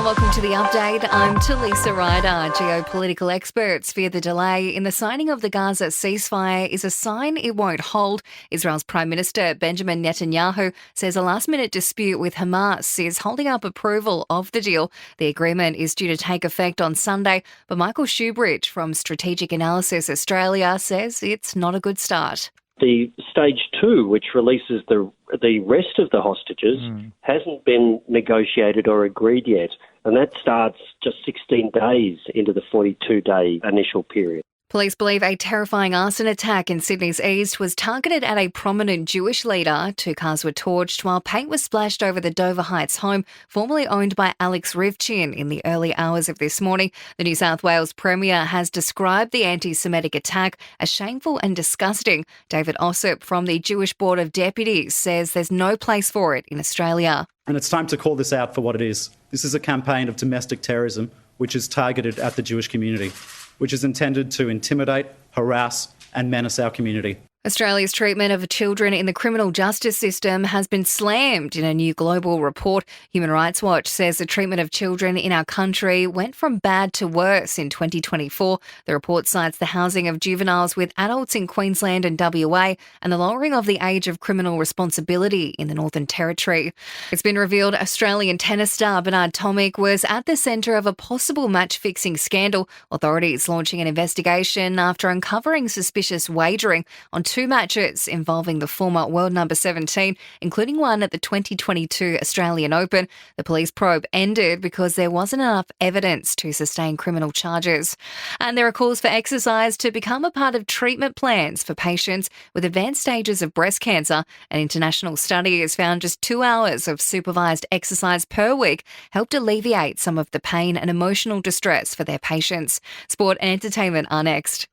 welcome to the update. I'm Talisa Ryder. Geopolitical experts fear the delay in the signing of the Gaza ceasefire is a sign it won't hold. Israel's Prime Minister Benjamin Netanyahu says a last-minute dispute with Hamas is holding up approval of the deal. The agreement is due to take effect on Sunday, but Michael Shoebridge from Strategic Analysis Australia says it's not a good start. The stage 2, which releases the rest of the hostages, hasn't been negotiated or agreed yet, and that starts just 16 days into the 42-day initial period. Police believe a terrifying arson attack in Sydney's east was targeted at a prominent Jewish leader. 2 cars were torched while paint was splashed over the Dover Heights home, formerly owned by Alex Rivchin, in the early hours of this morning. The New South Wales Premier has described the anti-Semitic attack as shameful and disgusting. David Ossip from the Jewish Board of Deputies says there's no place for it in Australia. And it's time to call this out for what it is. This is a campaign of domestic terrorism which is targeted at the Jewish community, which is intended to intimidate, harass and menace our community. Australia's treatment of children in the criminal justice system has been slammed in a new global report. Human Rights Watch says the treatment of children in our country went from bad to worse in 2024. The report cites the housing of juveniles with adults in Queensland and WA and the lowering of the age of criminal responsibility in the Northern Territory. It's been revealed Australian tennis star Bernard Tomic was at the centre of a possible match-fixing scandal. Authorities launching an investigation after uncovering suspicious wagering on 2 matches involving the former world number 17, including one at the 2022 Australian Open. The police probe ended because there wasn't enough evidence to sustain criminal charges. And there are calls for exercise to become a part of treatment plans for patients with advanced stages of breast cancer. An international study has found just 2 hours of supervised exercise per week helped alleviate some of the pain and emotional distress for their patients. Sport and entertainment are next.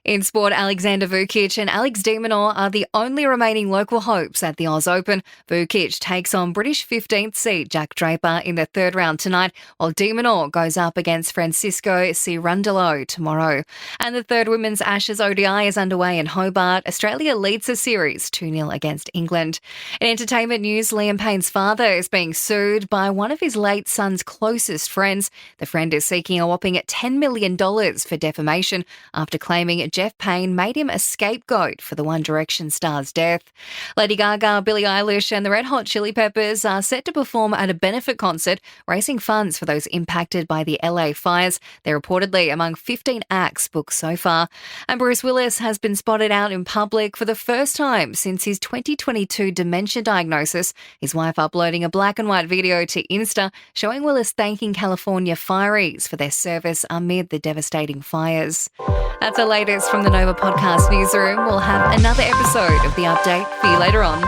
In sport, Alexander Vukic and Alex de Minaur are the only remaining local hopes at the Oz Open. Vukic takes on British 15th seed Jack Draper in the 3rd round tonight, while de Minaur goes up against Francisco Cerundolo tomorrow. And the 3rd Women's Ashes ODI is underway in Hobart. Australia leads the series 2-0 against England. In entertainment news, Liam Payne's father is being sued by one of his late son's closest friends. The friend is seeking a whopping $10 million for defamation after claiming Jeff Payne made him a scapegoat for the One Direction star's death. Lady Gaga, Billie Eilish and the Red Hot Chili Peppers are set to perform at a benefit concert, raising funds for those impacted by the LA fires. They're reportedly among 15 acts booked so far. And Bruce Willis has been spotted out in public for the first time since his 2022 dementia diagnosis. His wife uploading a black and white video to Insta showing Willis thanking California fireys for their service amid the devastating fires. That's the latest from the Nova Podcast Newsroom. We'll have another episode of The Update for you later on.